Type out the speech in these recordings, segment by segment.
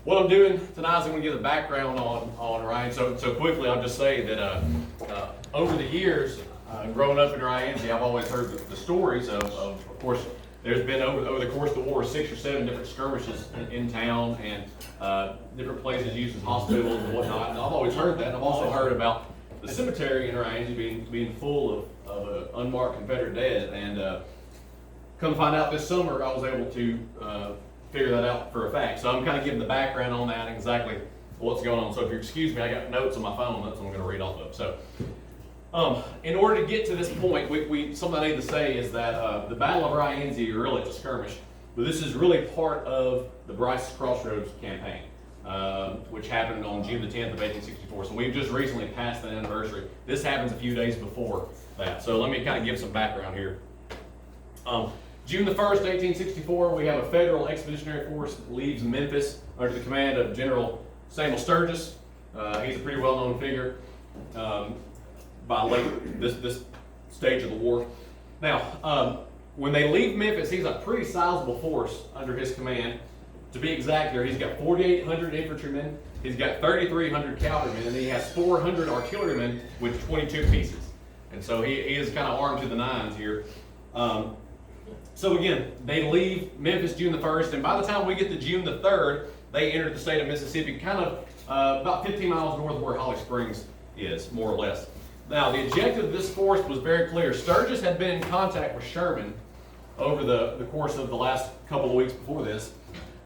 What I'm doing tonight is I'm going to give the background on Ryan. So quickly, I'll just say that over the years, growing up in Rienzi, I've always heard the stories of course, there's been over the course of the war 6 or 7 different skirmishes in town and different places used as hospitals and whatnot. And I've always heard that. And I've also heard about the cemetery in Rienzi being full of unmarked Confederate dead. And come to find out this summer, I was able to figure that out for a fact. So I'm kind of giving the background on that and exactly what's going on. So if you excuse me, I got notes on my phone. That's what I'm going to read off of. So in order to get to this point, something I need to say is that the Battle of Rienzi, really it's a skirmish, but this is really part of the Bryce's Crossroads campaign, which happened on June the 10th of 1864. So we've just recently passed that anniversary. This happens a few days before that. So let me kind of give some background here. June the 1st, 1864, we have a federal expeditionary force that leaves Memphis under the command of General Samuel Sturgis. He's a pretty well-known figure by this stage of the war. Now, when they leave Memphis, he's a pretty sizable force under his command. To be exact here, he's got 4,800 infantrymen, he's got 3,300 cavalrymen, and he has 400 artillerymen with 22 pieces. And so he is kind of armed to the nines here. So again, they leave Memphis June the 1st, and by the time we get to June the 3rd, they enter the state of Mississippi, kind of about 15 miles north of where Holly Springs is, more or less. Now, the objective of this force was very clear. Sturgis had been in contact with Sherman over the course of the last couple of weeks before this,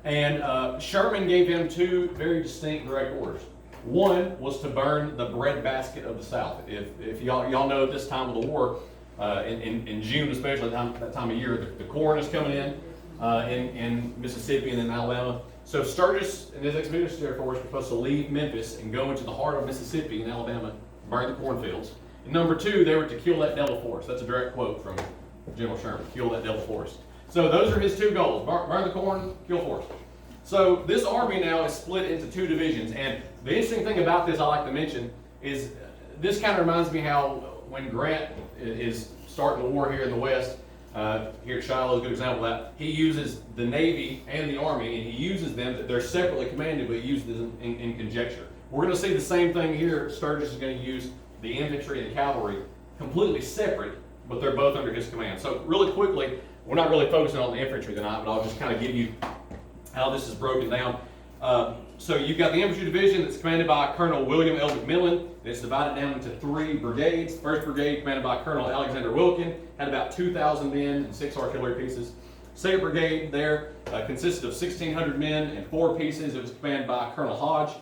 and Sherman gave him 2 very distinct direct orders. One was to burn the breadbasket of the South. If y'all know at this time of the war, in June especially, that time of year, the corn is coming in Mississippi and in Alabama. So Sturgis and his expeditionary force were supposed to leave Memphis and go into the heart of Mississippi and Alabama, burn the cornfields. And number 2, they were to kill that devil force. That's a direct quote from General Sherman, kill that devil force. So those are his 2 goals, burn the corn, kill force. So this army now is split into 2 divisions. And the interesting thing about this I like to mention is this kind of reminds me how when Grant is starting the war here in the West, here at Shiloh is a good example of that, he uses the Navy and the Army, and he uses them, they're separately commanded, but he uses them in conjecture. We're going to see the same thing here. Sturgis is going to use the infantry and the cavalry completely separate, but they're both under his command. So really quickly, we're not really focusing on the infantry tonight, but I'll just kind of give you how this is broken down. So you've got the infantry division that's commanded by Colonel William L. McMillan. It's divided down into 3 brigades. First brigade, commanded by Colonel Alexander Wilkin, had about 2,000 men and 6 artillery pieces. Second brigade there consisted of 1,600 men and 4 pieces. It was commanded by Colonel Hodge.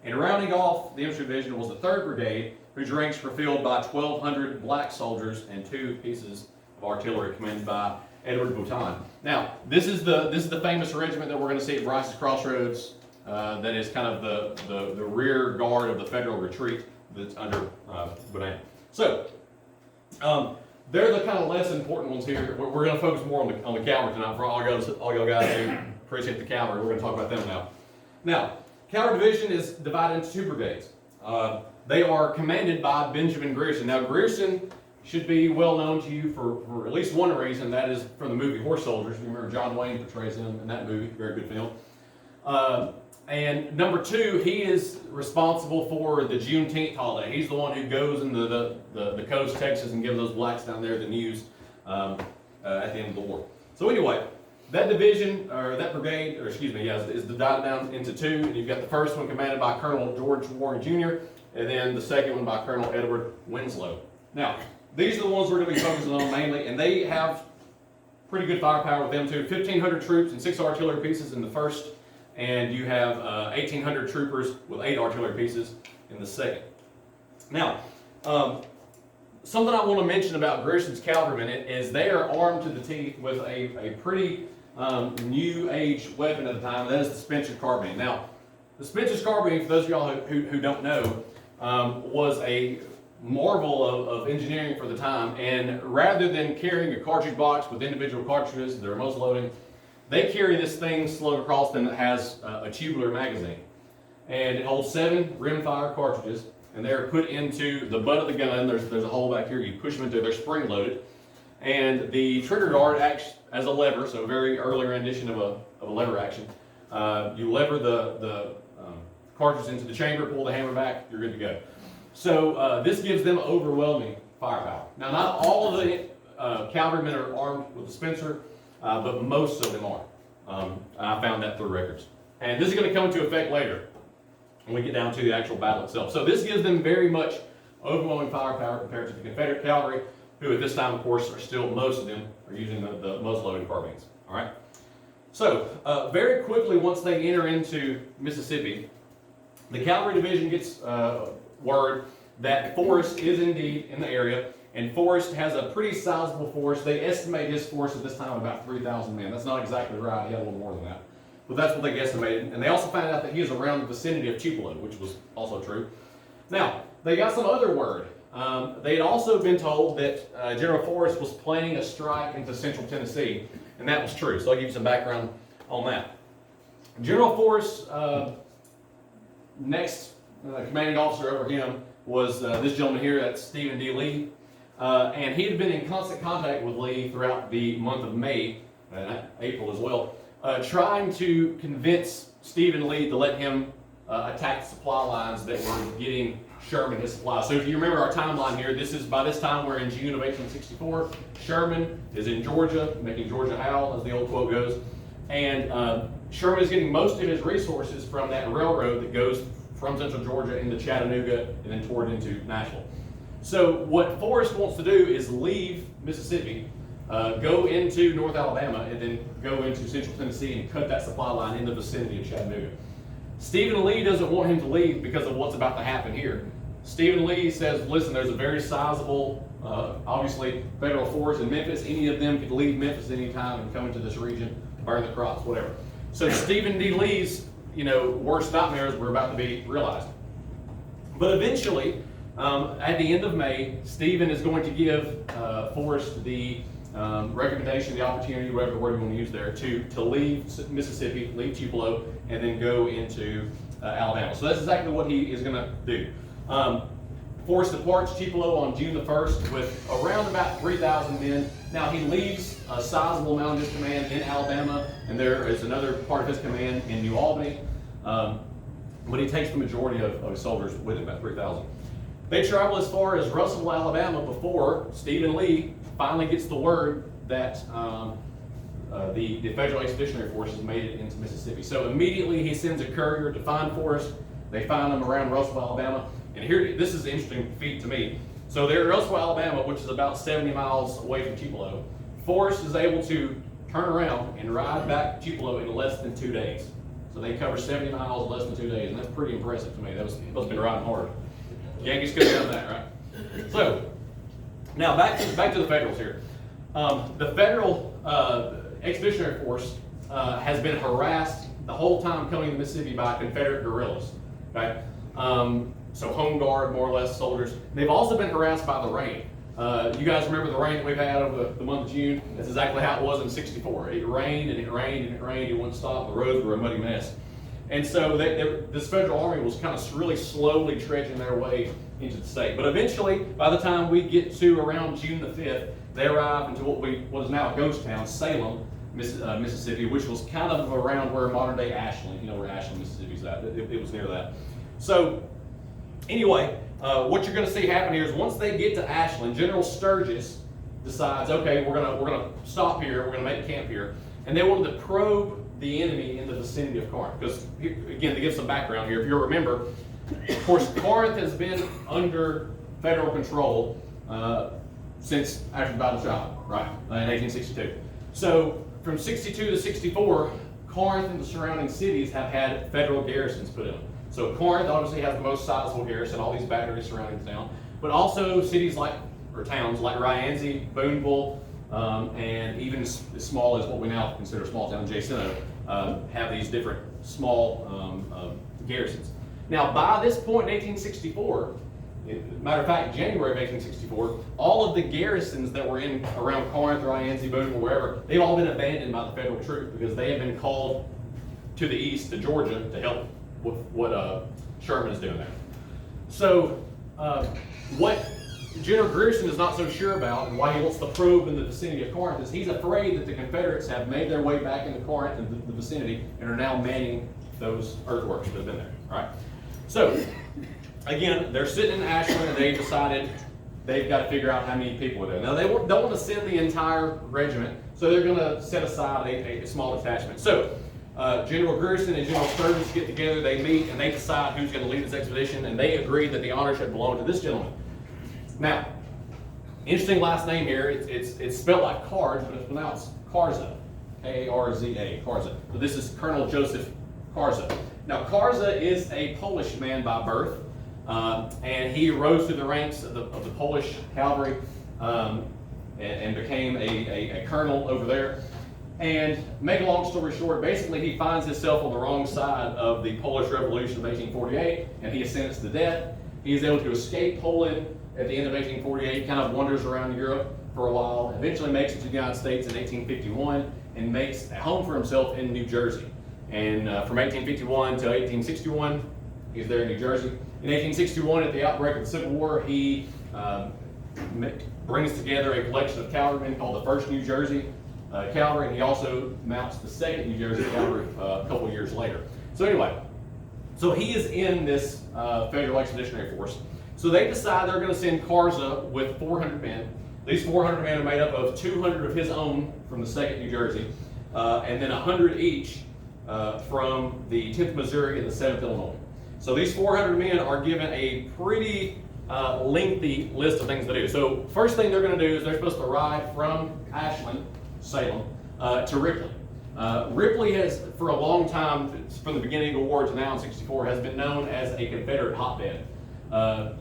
And rounding off the infantry division was the 3rd brigade, whose ranks were filled by 1,200 black soldiers and 2 pieces of artillery commanded by Edward Bouton. Now, this is the famous regiment that we're going to see at Bryce's Crossroads. That is kind of the rear guard of the Federal retreat that's under Bouton. So, they're the kind of less important ones here. We're going to focus more on the cavalry tonight. For all y'all guys who appreciate the cavalry, we're going to talk about them now. Now, cavalry division is divided into 2 brigades. They are commanded by Benjamin Grierson. Now, Grierson should be well known to you for at least one reason. That is from the movie Horse Soldiers. You remember John Wayne portrays him in that movie. Very good film. And number 2, he is responsible for the Juneteenth holiday. He's the one who goes into the coast of Texas and gives those blacks down there the news at the end of the war. So anyway, that division, or that brigade, is divided down into 2. And you've got the first one commanded by Colonel George Warren Jr., and then the second one by Colonel Edward Winslow. Now, these are the ones we're going to be focusing on mainly, and they have pretty good firepower with them too. 1,500 troops and 6 artillery pieces in the first, and you have 1,800 troopers with 8 artillery pieces in the second. Now, something I want to mention about Grierson's cavalrymen is they are armed to the teeth with a pretty new age weapon at the time, and that is the Spencer's carbine. Now, the Spencer's carbine, for those of y'all who don't know, was a marvel of engineering for the time, and rather than carrying a cartridge box with individual cartridges, their muzzle loading, they carry this thing slung across them that has a tubular magazine. And it holds 7 rimfire cartridges, and they're put into the butt of the gun. There's a hole back here, you push them into, they're spring loaded. And the trigger guard acts as a lever, so a very early rendition of a lever action. You lever the cartridge into the chamber, pull the hammer back, you're good to go. So this gives them overwhelming firepower. Now, not all of the cavalrymen are armed with a Spencer, but most of them are. I found that through records. And this is going to come into effect later when we get down to the actual battle itself. So this gives them very much overwhelming firepower compared to the Confederate cavalry, who at this time, of course, are still, most of them are using the muzzle-loading carbines. All right. So very quickly, once they enter into Mississippi, the cavalry division gets word that Forrest is indeed in the area, and Forrest has a pretty sizable force. They estimate his force at this time about 3,000 men. That's not exactly right. He had a little more than that. But that's what they estimated. And they also found out that he is around the vicinity of Tupelo, which was also true. Now, they got some other word. They had also been told that General Forrest was planning a strike into central Tennessee, and that was true. So I'll give you some background on that. General Forrest's next commanding officer over him was this gentleman here, that's Stephen D. Lee. And he had been in constant contact with Lee throughout the month of May, and April as well, trying to convince Stephen Lee to let him attack the supply lines that were getting Sherman his supplies. So if you remember our timeline here, by this time we're in June of 1864. Sherman is in Georgia, making Georgia howl, as the old quote goes. And Sherman is getting most of his resources from that railroad that goes from central Georgia into Chattanooga and then toward into Nashville. So what Forrest wants to do is leave Mississippi, go into North Alabama, and then go into central Tennessee and cut that supply line in the vicinity of Chattanooga. Stephen Lee doesn't want him to leave because of what's about to happen here. Stephen Lee says, listen, there's a very sizable, obviously, federal force in Memphis. Any of them could leave Memphis at any time and come into this region, burn the crops, whatever. So Stephen D. Lee's, worst nightmares were about to be realized. But eventually, at the end of May, Stephen is going to give Forrest the recommendation, the opportunity, whatever word you want to use there, to leave Mississippi, leave Tupelo, and then go into Alabama. So that's exactly what he is going to do. Forrest departs Tupelo on June the 1st with around about 3,000 men. Now he leaves a sizable amount of his command in Alabama, and there is another part of his command in New Albany, but he takes the majority of his soldiers with him, about 3,000. They travel as far as Russell, Alabama, before Stephen Lee finally gets the word that the Federal Expeditionary Forces made it into Mississippi. So immediately he sends a courier to find Forrest. They find him around Russell, Alabama. And here, this is an interesting feat to me. So they're in Russell, Alabama, which is about 70 miles away from Tupelo. Forrest is able to turn around and ride back to Tupelo in less than 2 days. So they cover 70 miles in less than 2 days, and that's pretty impressive to me. That was supposed to have been riding hard. Yankees could have done that, right? So, now back to the Federals here. The Federal Expeditionary Force has been harassed the whole time coming to Mississippi by Confederate guerrillas. Okay? So home guard, more or less, soldiers. They've also been harassed by the rain. You guys remember the rain that we've had over the month of June? That's exactly how it was in '64. It rained and it rained and it rained. It wouldn't stop. The roads were a muddy mess. And so this Federal Army was kind of really slowly trudging their way into the state. But eventually, by the time we get to around June the 5th, they arrive into what is now a ghost town, Salem, Mississippi, which was kind of around where modern-day Ashland, where Ashland, Mississippi is at. It was near that. So anyway, what you're going to see happen here is once they get to Ashland, General Sturgis decides, okay, we're gonna stop here, we're gonna make camp here, and they wanted to probe the enemy in the vicinity of Corinth. Because again, to give some background here, if you remember, of course, Corinth has been under federal control since after the Battle of Shiloh, right, in 1862. So from 62 to 64, Corinth and the surrounding cities have had federal garrisons put in. So Corinth obviously has the most sizable garrison, all these batteries surrounding the town, but also cities or towns like Rienzi, Booneville, and even as small as what we now consider a small town, Jacinto, have these different small garrisons. Now, by this point in 1864, matter of fact, January of 1864, all of the garrisons that were in around Corinth, Rienzi, Booneville, wherever, they've all been abandoned by the federal troops because they have been called to the east, to Georgia, to help with what Sherman is doing there. So, what General Grierson is not so sure about, and why he wants to probe in the vicinity of Corinth, is he's afraid that the Confederates have made their way back into Corinth and the vicinity and are now manning those earthworks that have been there. All right. So again, they're sitting in Ashland and they decided they've got to figure out how many people are there. Now they don't want to send the entire regiment, so they're going to set aside a small detachment. So General Grierson and General Sturgis get together, they meet, and they decide who's going to lead this expedition, and they agree that the honor should belong to this gentleman. Now, interesting last name here. It's spelled like Cards, but it's pronounced Karza, K-A-R-Z-A, Karza. So this is Colonel Joseph Karza. Now, Karza is a Polish man by birth, and he rose through the ranks of the Polish cavalry and became a colonel over there. And make a long story short, basically he finds himself on the wrong side of the Polish Revolution of 1848, and he is sentenced to death. He is able to escape Poland at the end of 1848, kind of wanders around Europe for a while, eventually makes it to the United States in 1851, and makes a home for himself in New Jersey. And from 1851 to 1861, he's there in New Jersey. In 1861, at the outbreak of the Civil War, he brings together a collection of cavalrymen called the 1st New Jersey Cavalry, and he also mounts the 2nd New Jersey Cavalry a couple years later. So anyway, so he is in this Federal Expeditionary Force. So they decide they're going to send Karza with 400 men. These 400 men are made up of 200 of his own from the 2nd New Jersey, and then 100 each from the 10th Missouri and the 7th Illinois. So these 400 men are given a pretty lengthy list of things to do. So first thing they're going to do is they're supposed to ride from Ashland, Salem, to Ripley. Ripley has, for a long time, from the beginning of the war to now in '64, has been known as a Confederate hotbed.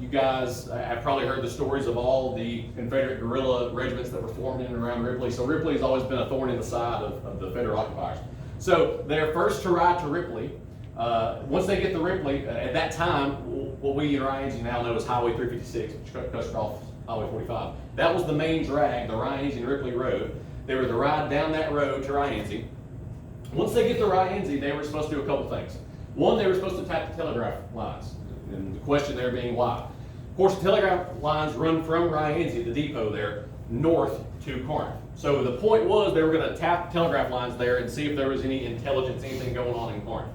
You guys have probably heard the stories of all the Confederate guerrilla regiments that were formed in and around Ripley. So Ripley has always been a thorn in the side of the Federal occupiers. So they're first to ride to Ripley. Once they get to Ripley, at that time, what we in Rienzi now know as Highway 356, which cuts across Highway 45. That was the main drag, the Rienzi and Ripley Road. They were to ride down that road to Rienzi. Once they get to Rienzi, they were supposed to do a couple things. One, they were supposed to tap the telegraph lines. And the question there being why. Of course, the telegraph lines run from Rienzi, the depot there, north to Corinth. So the point was they were going to tap the telegraph lines there and see if there was any intelligence, anything going on in Corinth.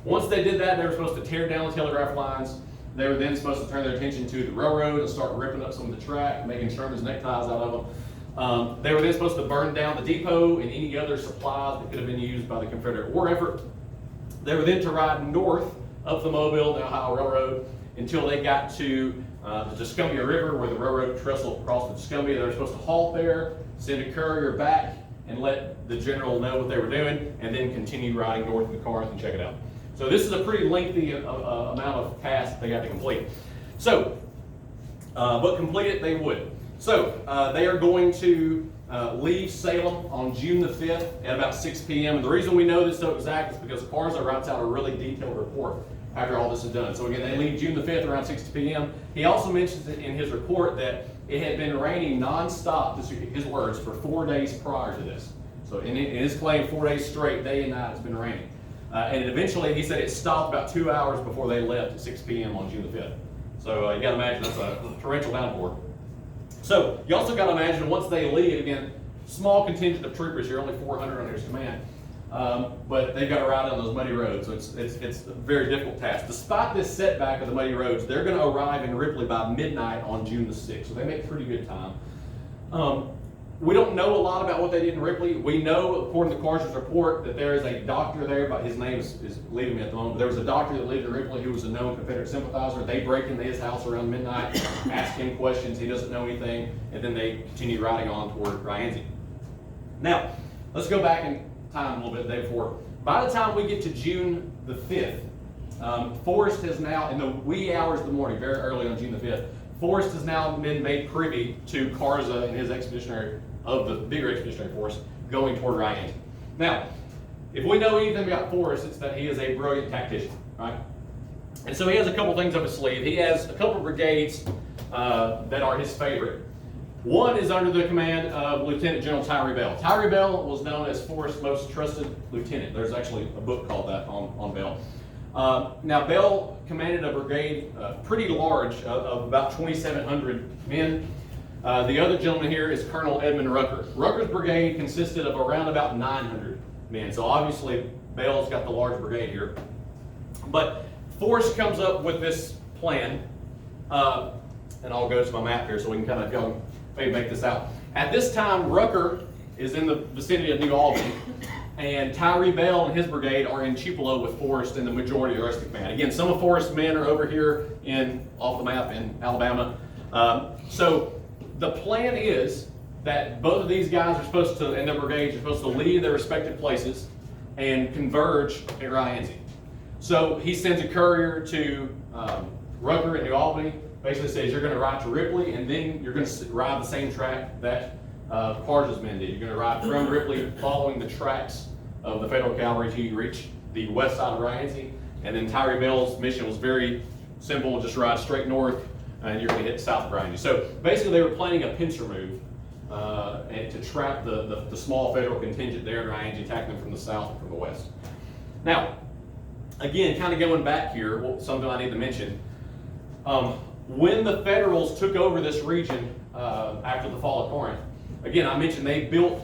Once they did that, they were supposed to tear down the telegraph lines. They were then supposed to turn their attention to the railroad and start ripping up some of the track, making Sherman's neckties out of them. They were then supposed to burn down the depot and any other supplies that could have been used by the Confederate war effort. They were then to ride north up the Mobile, the Ohio Railroad, until they got to the Tuscumbia River, where the railroad trestled across the Tuscumbia. They were supposed to halt there, send a courier back, and let the general know what they were doing, and then continue riding north to Corinth and check it out. So this is a pretty lengthy amount of tasks they got to complete. So, but complete it they would. So they are going to leave Salem on June the 5th at about 6 p.m. And the reason we know this so exact is because Karza writes out a really detailed report after all this is done. So again, they leave June the 5th around 6 p.m. He also mentions in his report that it had been raining nonstop, his words, for 4 days prior to this. So in his claim, 4 days straight, day and night, it's been raining. And eventually, he said it stopped about 2 hours before they left at 6 p.m. on June the 5th. So you got to imagine that's a torrential downpour. So you also got to imagine once they leave, again, small contingent of troopers here, only 400 under his command, but they've got to ride on those muddy roads. So it's a very difficult task. Despite this setback of the muddy roads, they're going to arrive in Ripley by midnight on June the 6th. So they make pretty good time. We don't know a lot about what they did in Ripley. We know, according to Karza's report, that there is a doctor there, but his name is leaving me at the moment. There was a doctor that lived in Ripley who was a known Confederate sympathizer. They break into his house around midnight, ask him questions. He doesn't know anything, and then they continue riding on toward Rienzi. Now, let's go back in time a little bit the day before. By the time we get to June the 5th, Forrest has now, in the wee hours of the morning, very early on June the 5th, Forrest has now been made privy to Karza and his expeditionary, of the bigger expeditionary force, going toward Rienzi. Now, if we know anything about Forrest, it's that he is a brilliant tactician, right? And so he has a couple things up his sleeve. He has a couple of brigades that are his favorite. One is under the command of Lieutenant General Tyree Bell. Tyree Bell was known as Forrest's most trusted lieutenant. There's actually a book called that on Bell. Now, Bell commanded a brigade pretty large of about 2,700 men. The other gentleman here is Colonel Edmund Rucker. Rucker's brigade consisted of around about 900 men. So obviously, Bell's got the large brigade here. But Forrest comes up with this plan, and I'll go to my map here so we can kind of go maybe make this out. At this time, Rucker is in the vicinity of New Albany, and Tyree Bell and his brigade are in Tupelo with Forrest and the majority of the rest of the command. Again, some of Forrest's men are over here off the map in Alabama. So the plan is that both of these guys are supposed to, and their brigades are supposed to leave their respective places and converge at Rienzi. So he sends a courier to Rucker in New Albany, basically says you're going to ride to Ripley, and then you're going to ride the same track that Carter's men did. You're going to ride from Ripley, following the tracks of the Federal cavalry till you reach the west side of Rienzi. And then Tyree Bell's mission was very simple: just ride straight north, and you're going to hit south of Rienzi. So basically, they were planning a pincer move and to trap the small Federal contingent there in Rienzi, attack them from the south and from the west. Now, again, kind of going back here, something I need to mention. When the Federals took over this region after the fall of Corinth, again, I mentioned they built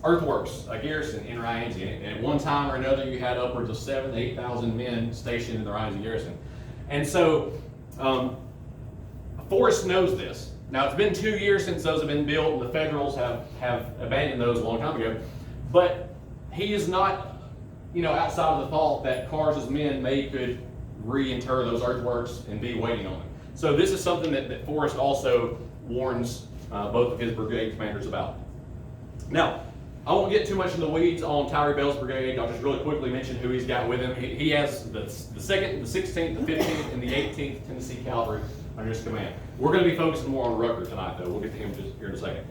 earthworks, a garrison in Rienzi. And at one time or another, you had upwards of 7,000 to 8,000 men stationed in the Rienzi garrison. And so Forrest knows this. Now, it's been 2 years since those have been built, and the Federals have abandoned those a long time ago. But he is not, outside of the thought that Carr's men could reinter those earthworks and be waiting on them. So this is something that Forrest also warns both of his brigade commanders about. Now, I won't get too much in the weeds on Tyree Bell's brigade. I'll just really quickly mention who he's got with him. He has the 2nd, the 16th, the 15th, and the 18th Tennessee Cavalry under his command. We're going to be focusing more on Rucker tonight, though. We'll get to him just here in a second.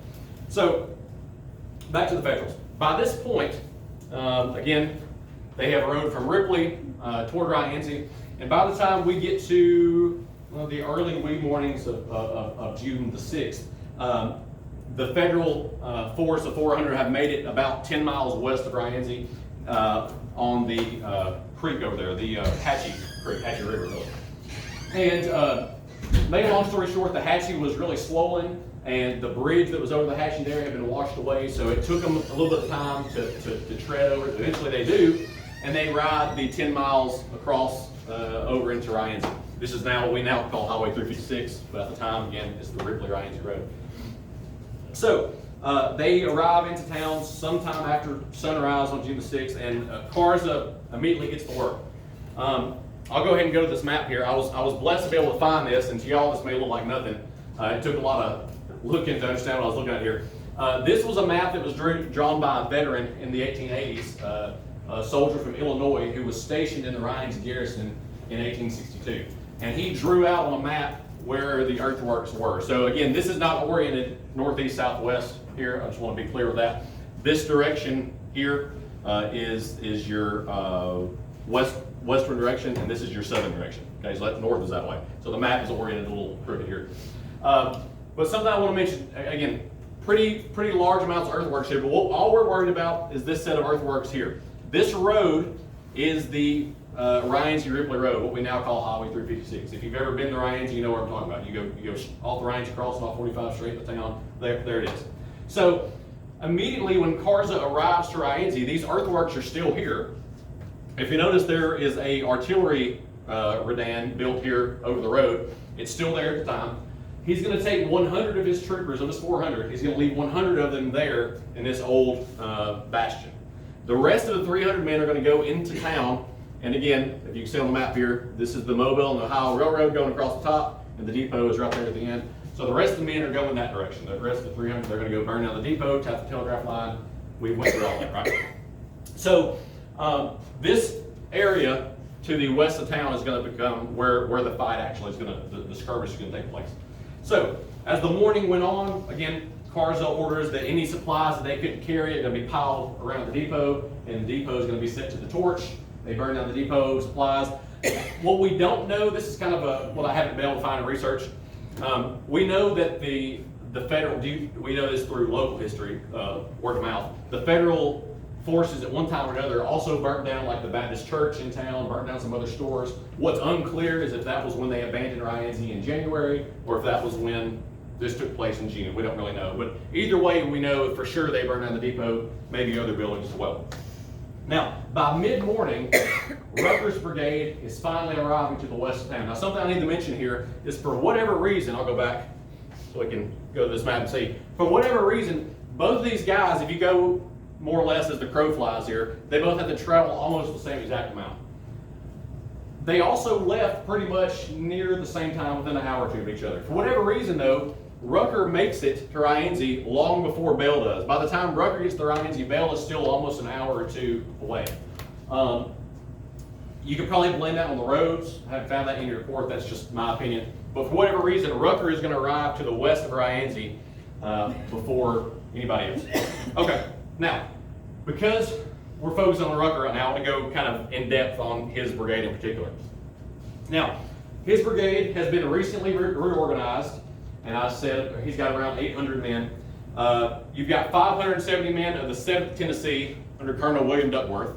So, back to the Federals. By this point, again, they have rode from Ripley toward Rienzi, and by the time we get to the early wee mornings of June the 6th, the Federal force of 400 have made it about 10 miles west of Rienzi on the creek over there, the Hatchie River. And make a long story short, the Hatchie was really swollen, and the bridge that was over the Hatchie there had been washed away, so it took them a little bit of time to tread over it. Eventually they do, and they ride the 10 miles across over into Rienzi. This is now what we now call Highway 356, but at the time, again, it's the Ripley-Rienzi Road. So they arrive into town sometime after sunrise on June the 6th, and Carza immediately gets to work. I'll go ahead and go to this map here. I was blessed to be able to find this, and to y'all this may look like nothing. It took a lot of looking to understand what I was looking at here. This was a map that was drawn by a veteran in the 1880s, a soldier from Illinois who was stationed in the Rienzi garrison in 1862. And he drew out on a map where the earthworks were. So again, this is not oriented northeast, southwest here. I just want to be clear with that. This direction here is your western direction, and this is your southern direction. Okay, so that north is that way. So the map is oriented a little crooked here. But something I want to mention, again, pretty large amounts of earthworks here, but all we're worried about is this set of earthworks here. This road is the Rienzi Ripley Road, what we now call Highway 356. If you've ever been to Rienzi, you know what I'm talking about. You go off the Rienzi, crossing off 45 straight into town. There it is. So immediately when Carza arrives to Rienzi, these earthworks are still here. If you notice, there is a artillery redan built here over the road. It's still there at the time. He's going to take 100 of his troopers, of his 400. He's going to leave 100 of them there in this old bastion. The rest of the 300 men are going to go into town. And again, if you can see on the map here, this is the Mobile and the Ohio Railroad going across the top, and the depot is right there at the end. So the rest of the men are going that direction. The rest of the 300, they're going to go burn down the depot, tap the telegraph line. We went through all that, right? So this area to the west of town is going to become where the fight actually is going to, the skirmish is going to take place. So as the morning went on, again, Carza orders that any supplies that they couldn't carry are going to be piled around the depot, and the depot is going to be set to the torch. They burn down the depot, supplies. What we don't know, this is kind of what I haven't been able to find in research. We know that the federal, we know this through local history, word of mouth. The federal forces at one time or another also burnt down like the Baptist church in town, burnt down some other stores. What's unclear is if that was when they abandoned Rienzi in January, or if that was when this took place in June. We don't really know. But either way, we know for sure they burned down the depot, maybe other buildings as well. Now, by mid-morning, Rucker's brigade is finally arriving to the west of town. Now, something I need to mention here is for whatever reason, I'll go back so we can go to this map and see. For whatever reason, both of these guys, if you go more or less as the crow flies here, they both had to travel almost the same exact amount. They also left pretty much near the same time, within an hour or two of each other. For whatever reason, though, Rucker makes it to Rienzi long before Bell does. By the time Rucker gets to Rienzi, Bell is still almost an hour or two away. You could probably blame that on the roads. I haven't found that in your report. That's just my opinion. But for whatever reason, Rucker is going to arrive to the west of Rienzi before anybody else. Okay, now, because we're focused on Rucker right now, I want to go kind of in depth on his brigade in particular. Now, his brigade has been recently reorganized, and I said he's got around 800 men. You've got 570 men of the 7th Tennessee under Colonel William Duckworth.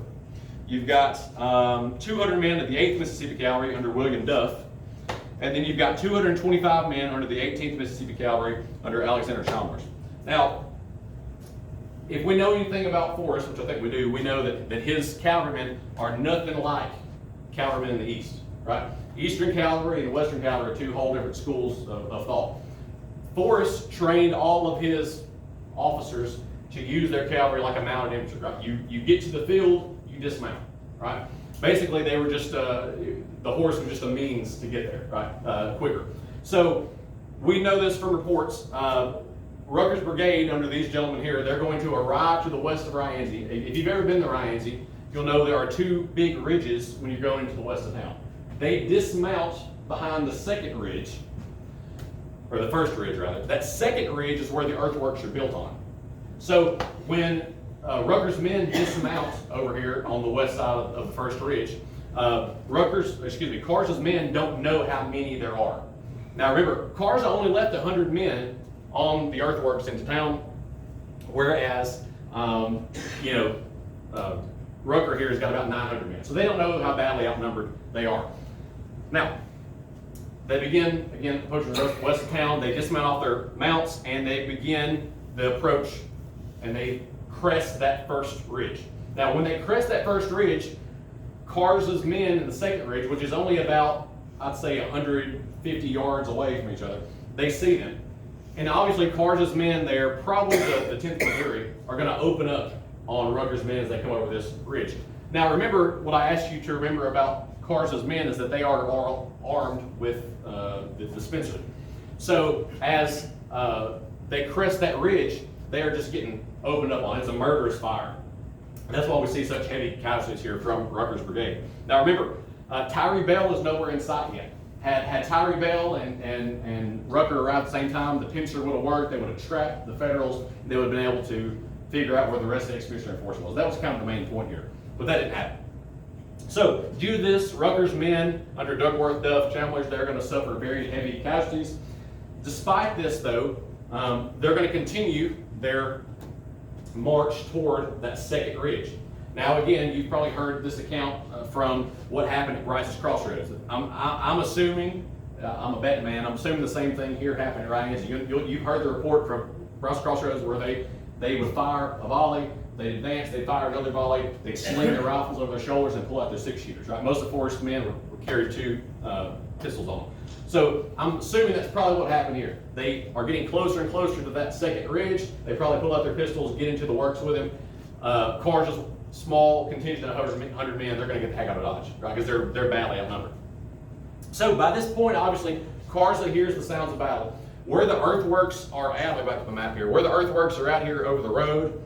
You've got 200 men of the 8th Mississippi Cavalry under William Duff. And then you've got 225 men under the 18th Mississippi Cavalry under Alexander Chalmers. Now, if we know anything about Forrest, which I think we do, we know that his cavalrymen are nothing like cavalrymen in the East, right? Eastern Cavalry and Western Cavalry are two whole different schools of thought. Forrest trained all of his officers to use their cavalry like a mounted infantry, right? You get to the field, you dismount, right? Basically, they were just, the horse was just a means to get there, right, quicker. So we know this from reports. Rucker's brigade, under these gentlemen here, they're going to arrive to the west of Rienzi. If you've ever been to Rienzi, you'll know there are two big ridges when you're going into the west of town. They dismount behind the second ridge, or the first ridge rather. That second ridge is where the earthworks are built on. So when Rucker's men dismount over here on the west side of the first ridge, Kars's men don't know how many there are. Now remember, Kars only left 100 men on the earthworks into town, whereas Rucker here has got about 900 men. So they don't know how badly outnumbered they are. Now, they begin, again, approaching the west of town. They dismount off their mounts, and they begin the approach, and they crest that first ridge. Now, when they crest that first ridge, Kars's men in the second ridge, which is only about, I'd say, 150 yards away from each other, they see them. And obviously, Kars's men there, probably the 10th Missouri, are going to open up on Rucker's men as they come over this ridge. Now, remember what I asked you to remember about Kars's men is that they are all armed with the Spencer. So as they crest that ridge, they are just getting opened up on. It's a murderous fire. And that's why we see such heavy casualties here from Rucker's brigade. Now remember, Tyree Bell is nowhere in sight yet. Had Tyree Bell and Rucker arrived at the same time, the pincer would have worked, they would have trapped the Federals, and they would have been able to figure out where the rest of the expeditionary force was. That was kind of the main point here, but that didn't happen. So, due to this, Rucker's men under Duckworth, Duff, Chalmers, they're going to suffer very heavy casualties. Despite this, though, they're going to continue their march toward that second ridge. Now, again, you've probably heard this account from what happened at Rice's Crossroads. I'm assuming, I'm a betting man, I'm assuming the same thing here happened at Rienzi. You've heard the report from Rice's Crossroads where they would fire a volley, they'd advance, they'd fire another volley, they'd sling their rifles over their shoulders and pull out their 6-shooters, right? Most of Forrest's men would carry 2 pistols on them. So I'm assuming that's probably what happened here. They are getting closer and closer to that second ridge. They probably pull out their pistols, get into the works with him. Kars's small contingent of 100 men, they're going to get the heck out of Dodge, right? Because they're badly outnumbered. So by this point, obviously, Karza hears the sounds of battle. Where the earthworks are at, let me back to the map here. Where the earthworks are out here over the road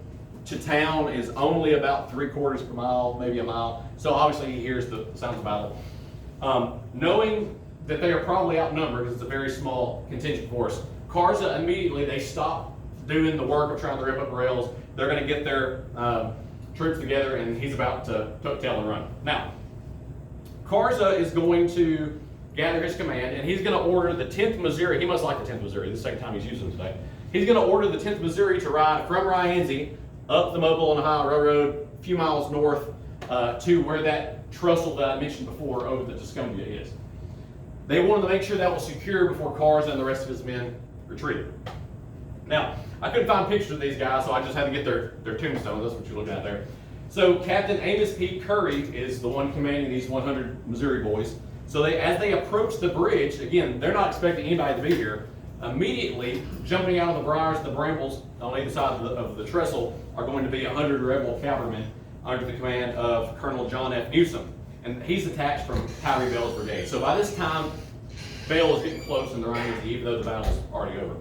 to town is only about 3/4 per mile, maybe a mile. So obviously he hears the sounds of battle. Knowing that they are probably outnumbered, because it's a very small contingent force, Karza immediately, they stop doing the work of trying to rip up rails. They're going to get their troops together, and he's about to tuck tail and run. Now, Karza is going to gather his command, and he's going to order the 10th Missouri. He must like the 10th Missouri. This is the second time he's using them today. He's going to order the 10th Missouri to ride from Rienzi up the Mobile and Ohio Railroad, few miles north to where that trestle that I mentioned before over the Tuscumbia is. They wanted to make sure that was secure before Cars and the rest of his men retreated. Now, I couldn't find pictures of these guys, so I just had to get their tombstones. That's what you're looking at there. So Captain Amos P. Curry is the one commanding these 100 Missouri boys. So as they approach the bridge, again, they're not expecting anybody to be here. Immediately, jumping out of the briars, the brambles on either side of the trestle are going to be 100 rebel cavalrymen under the command of Colonel John F. Newsom. And he's attached from Tyree Bell's brigade. So by this time, Bell is getting close in the Rienzi, even though the battle's already over.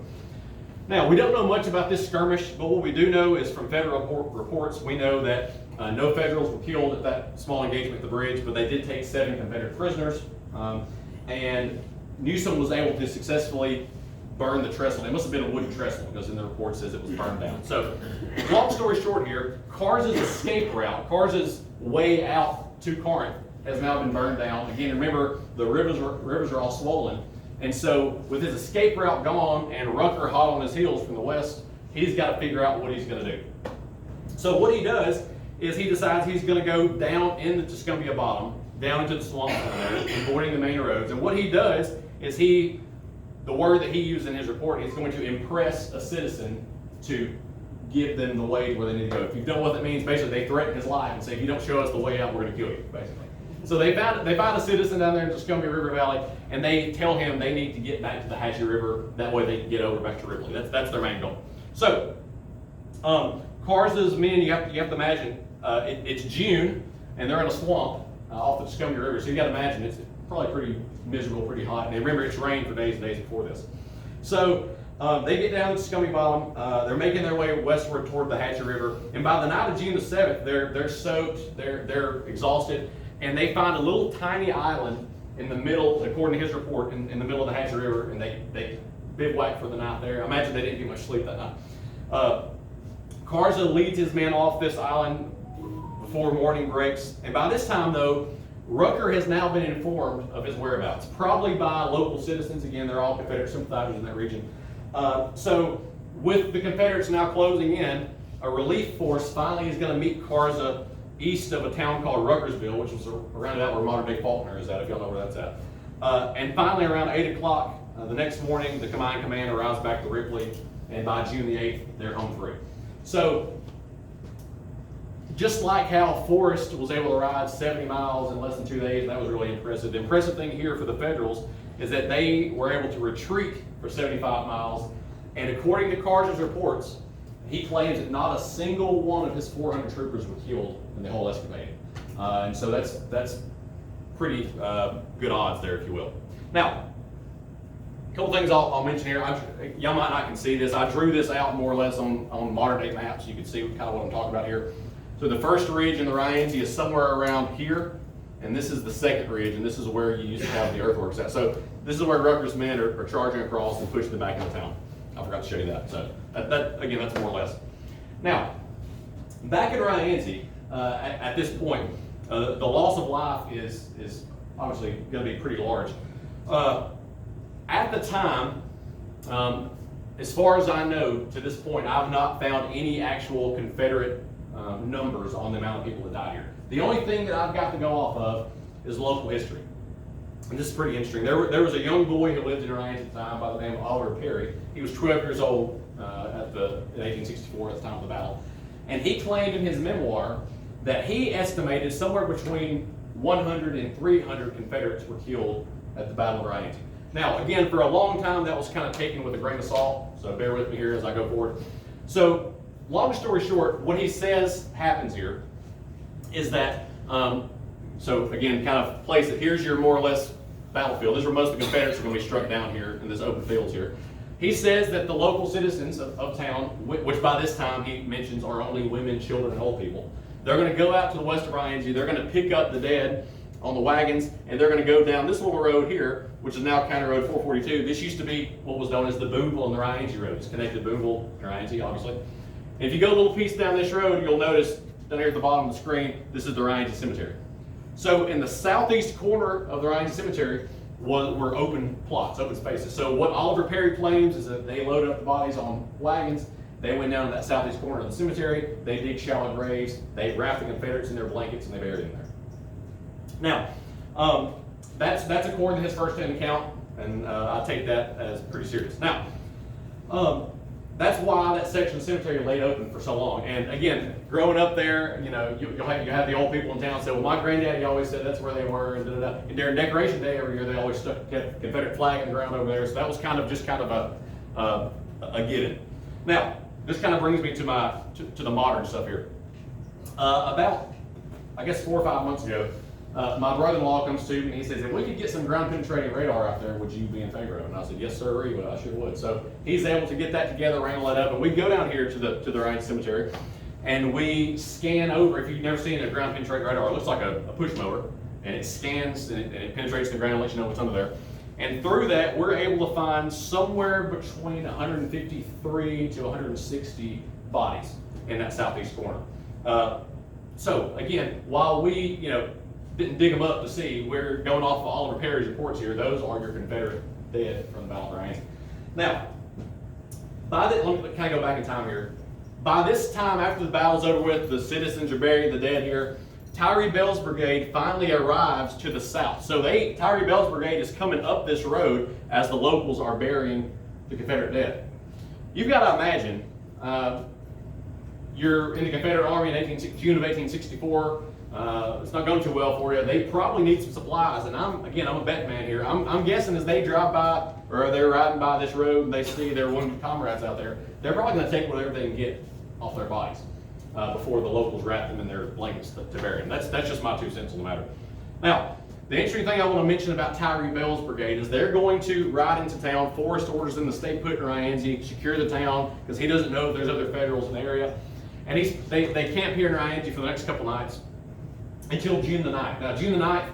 Now, we don't know much about this skirmish, but what we do know is from federal reports, we know that no Federals were killed at that small engagement at the bridge, but they did take 7 Confederate prisoners. And Newsom was able to successfully burn the trestle. It must have been a wooden trestle because in the report it says it was burned down. So, long story short here, Cars' escape route, Cars' way out to Corinth has now been burned down. Again, remember, the rivers are all swollen. And so, with his escape route gone and Rucker hot on his heels from the west, he's got to figure out what he's going to do. So what he does is he decides he's going to go down in the Tuscumbia bottom, down into the swamp there, avoiding the main roads. And what he does is the word that he used in his report, he's going to impress a citizen to give them the way to where they need to go. If you don't know what that means, basically they threaten his life and say, if you don't show us the way out, we're going to kill you, basically. So they find a citizen down there in the Tuscumbia River Valley, and they tell him they need to get back to the Hatchie River. That way they can get over back to Ripley. That's their main goal. So, Cars' men, you have to imagine, it's June, and they're in a swamp off the Tuscumbia River. So you got to imagine it's probably pretty miserable, pretty hot. And remember, it's rained for days and days before this. So they get down to the Tuscumbia bottom. They're making their way westward toward the Hatchie River. And by the night of June the 7th, they're soaked, they're exhausted, and they find a little tiny island in the middle, according to his report, in the middle of the Hatchie River, and they bivouac for the night there. I imagine they didn't get much sleep that night. Carza leads his men off this island before morning breaks, and by this time, though, Rucker has now been informed of his whereabouts, probably by local citizens. Again, they're all Confederate sympathizers in that region. So, with the Confederates now closing in, a relief force finally is going to meet Carza east of a town called Ruckersville, which was around about where modern-day Faulkner is at, if y'all know where that's at. And finally, around 8 o'clock the next morning, the combined command arrives back to Ripley, and by June the 8th, they're home free. So, just like how Forrest was able to ride 70 miles in less than 2 days, that was really impressive. The impressive thing here for the Federals is that they were able to retreat for 75 miles, and according to Carter's reports, he claims that not a single one of his 400 troopers were killed in the whole escapade. And so that's pretty good odds there, if you will. Now, a couple things I'll mention here. Y'all might not can see this. I drew this out more or less on modern day maps. You can see kind of what I'm talking about here. So the first ridge in the Rienzi is somewhere around here, and this is the second ridge, and this is where you used to have the earthworks at. So this is where Rucker's men are charging across and pushing them back into town. I forgot to show you that. So again, that's more or less. Now, back in Rienzi, at this point, the loss of life is obviously going to be pretty large. At the time, as far as I know, to this point, I've not found any actual Confederate numbers on the amount of people that died here. The only thing that I've got to go off of is local history. And this is pretty interesting. There was a young boy who lived in Rienzi at the time by the name of Oliver Perry. He was 12 years old in 1864 at the time of the battle. And he claimed in his memoir that he estimated somewhere between 100 and 300 Confederates were killed at the Battle of Rienzi. Now, again, for a long time, that was kind of taken with a grain of salt, so bear with me here as I go forward. So, long story short, what he says happens here is that, so again, kind of place it, here's your more or less battlefield. This is where most of the Confederates are going to be struck down here in this open fields here. He says that the local citizens of town, which by this time he mentions are only women, children, and old people, they're going to go out to the west of Rienzi, they're going to pick up the dead on the wagons, and they're going to go down this little road here, which is now County Road 442. This used to be what was known as the Boonville and the Rienzi Road. It's connected to Boonville and Rienzi, obviously. And if you go a little piece down this road, you'll notice down here at the bottom of the screen, this is the Rienzi Cemetery. So in the southeast corner of the Rienzi Cemetery were open plots, open spaces. So what Oliver Perry claims is that they load up the bodies on wagons, They went down to that southeast corner of the cemetery, they dig shallow graves, they wrapped the Confederates in their blankets, and they buried them there. Now, that's according to his first-hand account, and I take that as pretty serious. Now, that's why that section of the cemetery laid open for so long. And again, growing up there, you know, you have the old people in town say, well, my granddaddy always said that's where they were, and da-da-da. And during Decoration Day every year, they always stuck a Confederate flag in the ground over there. So that was kind of a given. Now, this kind of brings me to the modern stuff here. About, I guess, 4 or 5 months ago, my brother-in-law comes to me and he says, if we could get some ground penetrating radar out there, would you be in favor of it? And I said, yes, sir, I sure would. So he's able to get that together, wrangle that up, and we go down here to the Rienzi Cemetery, and we scan over. If you've never seen a ground penetrating radar, it looks like a push mower, and it scans and it penetrates the ground and lets you know what's under there. And through that, we're able to find somewhere between 153 to 160 bodies in that southeast corner. So again, while we, didn't dig them up to see, we're going off of all of Perry's reports here. Those are your Confederate dead from the Battle of Rienzi. Now, let me kind of go back in time here. By this time, after the battle's over with, the citizens are burying the dead here. Tyree Bell's brigade finally arrives to the south. So Tyree Bell's brigade is coming up this road as the locals are burying the Confederate dead. You've got to imagine, you're in the Confederate Army in June of 1864. It's not going too well for you. They probably need some supplies, and I'm a bet man here. I'm guessing as they drive by, or they're riding by this road and they see their wounded comrades out there, they're probably going to take whatever they can get off their bodies before the locals wrap them in their blankets to bury them. That's just my 2 cents on the matter. Now, the interesting thing I want to mention about Tyree Bell's brigade is they're going to ride into town. Forrest orders them to stay put in Rienzi, secure the town, because he doesn't know if there's other Federals in the area. And they camp here in Rienzi for the next couple nights until June the 9th. Now, June the 9th,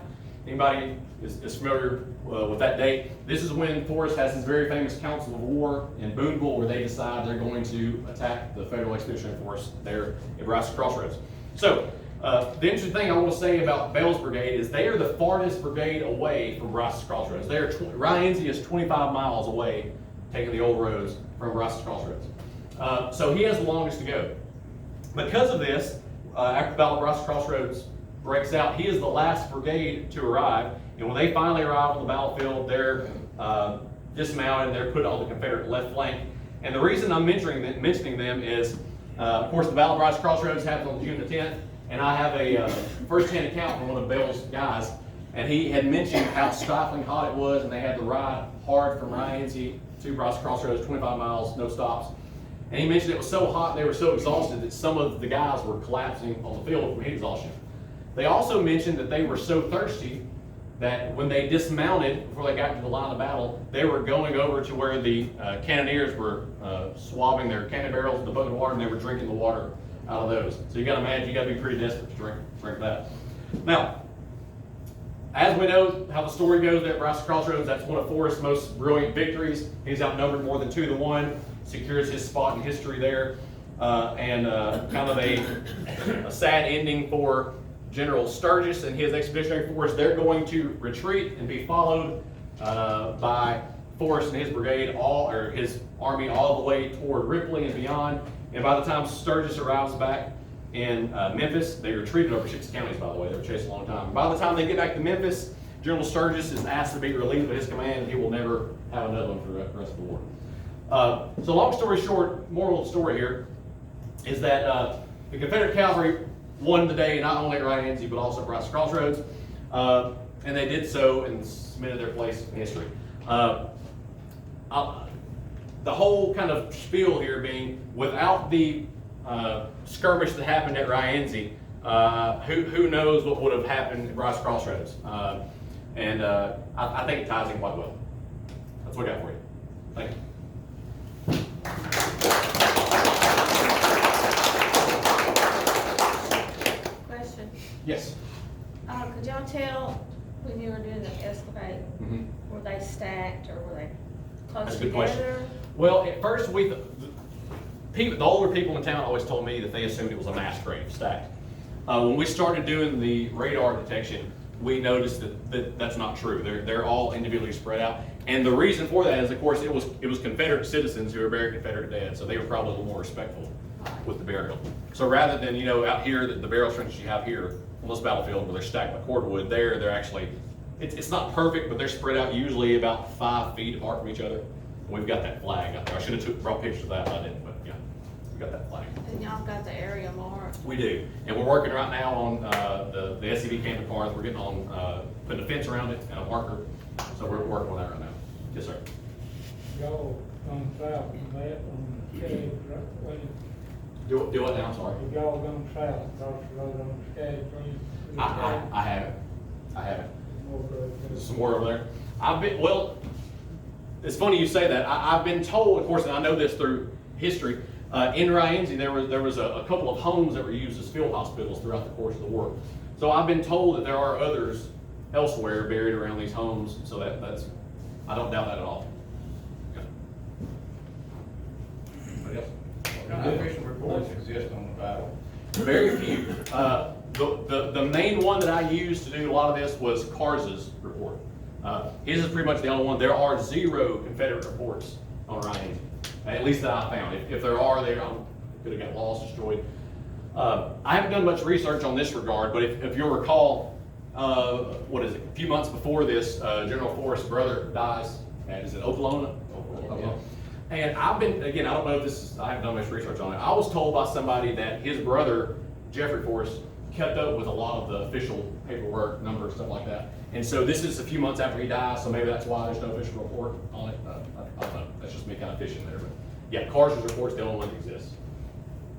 anybody is familiar with that date, this is when Forrest has his very famous Council of War in Boonville, where they decide they're going to attack the Federal Expeditionary Force there at Bryce's Crossroads. So, the interesting thing I want to say about Bell's brigade is they are the farthest brigade away from Bryce's Crossroads. Rienzi is 25 miles away, taking the old roads from Bryce's Crossroads. So he has the longest to go. Because of this, after the Battle of Bryce's Crossroads breaks out, he is the last brigade to arrive, and when they finally arrive on the battlefield, they're dismounted and they're put on the Confederate left flank. And the reason I'm mentioning them is, of course, the Battle of Bryce's Crossroads happened on June the 10th, and I have a first-hand account from one of Bell's guys, and he had mentioned how stifling hot it was, and they had to ride hard from Rienzi to Bryce's Crossroads, 25 miles, no stops. And he mentioned it was so hot, they were so exhausted that some of the guys were collapsing on the field from heat exhaustion. They also mentioned that they were so thirsty that when they dismounted, before they got to the line of battle, they were going over to where the cannoneers were swabbing their cannon barrels with the bucket of water, and they were drinking the water out of those. So you got to imagine, you got to be pretty desperate to drink that. Now, as we know how the story goes there at Bryce's Crossroads, that's one of Forrest's most brilliant victories. He's outnumbered more than 2 to 1, secures his spot in history there, and kind of a sad ending for General Sturgis and his expeditionary force. They're going to retreat and be followed by Forrest and his brigade, his army, all the way toward Ripley and beyond. And by the time Sturgis arrives back in Memphis, they retreated over 6 counties, by the way. They were chased a long time. And by the time they get back to Memphis, General Sturgis is asked to be relieved of his command, and he will never have another one for the rest of the war. So long story short, moral of the story here is that the Confederate cavalry won the day not only at Rienzi but also at Bryce's Crossroads, and they did so and cemented their place in history. The whole kind of spiel here being, without the skirmish that happened at Rienzi, who knows what would have happened at Bryce's Crossroads. And I think it ties in quite well. That's what I got for you. Thank you. Question. Yes. Could y'all tell when you were doing the excavate, were they stacked or were they close That's a together? good question. Well, at first the older people in town always told me that they assumed it was a mass grave stacked. When we started doing the radar detection, we noticed that that's not true. They're all individually spread out. And the reason for that is, of course, it was Confederate citizens who were buried Confederate dead, so they were probably a little more respectful with the burial. So rather than, out here, the burial trenches you have here on this battlefield where they're stacked like cordwood, they're actually, it's not perfect, but they're spread out usually about 5 feet apart from each other. We've got that flag out there. I should have brought pictures of that, but I didn't, but yeah, we got that flag. And y'all got the area marked. We do, and we're working right now on the SCV camping cars. We're getting on putting a fence around it and a marker, so we're working on that right now. Yes, sir. Y'all gonna travel that on the stage, right? Do what now? I'm sorry. Y'all gonna travel across the road on the stage, I haven't. I haven't. There's some more over there. It's funny you say that. I've been told, of course, and I know this through history, in Rienzi there was a couple of homes that were used as field hospitals throughout the course of the war. So I've been told that there are others elsewhere buried around these homes, so that's, I don't doubt that at all. Yeah. Anybody else? What kind of official reports exist on the battle? Very few. The main one that I used to do a lot of this was Kars's report. His is pretty much the only one. There are 0 Confederate reports on Rienzi, at least that I found. If there are, they could have got lost, destroyed. I haven't done much research on this regard, but if you'll recall, a few months before this, General Forrest's brother dies, and is it Oklahoma? Oklahoma. And I've been, again, I don't know if this is, I haven't done much research on it. I was told by somebody that his brother, Jeffrey Forrest, kept up with a lot of the official paperwork, numbers, stuff like that. And so this is a few months after he dies, so maybe that's why there's no official report on it. I don't know, that's just me kind of fishing there. But yeah, Kars's report's the only one that exists.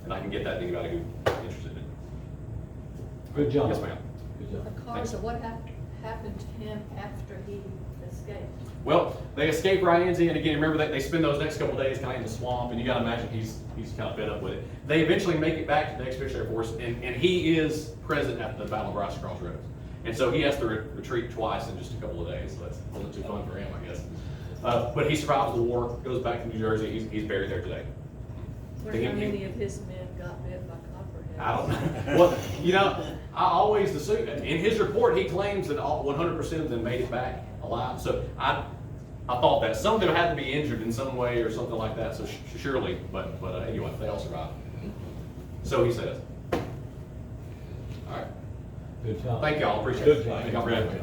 And I can get that to anybody who's interested in it. Good job. Yes, ma'am. Good job. The car, so what happened to him after he escaped? Well, they escape Rienzi, and again, remember that they spend those next couple of days kind of in the swamp, and you got to imagine he's kind of fed up with it. They eventually make it back to the Expeditionary Force, and he is present at the Battle of Bryce Crossroads. And so he has to retreat twice in just a couple of days, so that's a little too fun for him, I guess. But he survives the war, goes back to New Jersey, he's buried there today. Wonder how many of his men got bit by copperheads? I don't know. Well, I always assume, in his report, he claims that 100% of them made it back alive. So I thought that some of them had to be injured in some way or something like that. So surely, but anyway, they all survived. So he says. All right. Good job. Thank y'all. Appreciate it. Good job. Thank y'all for having me.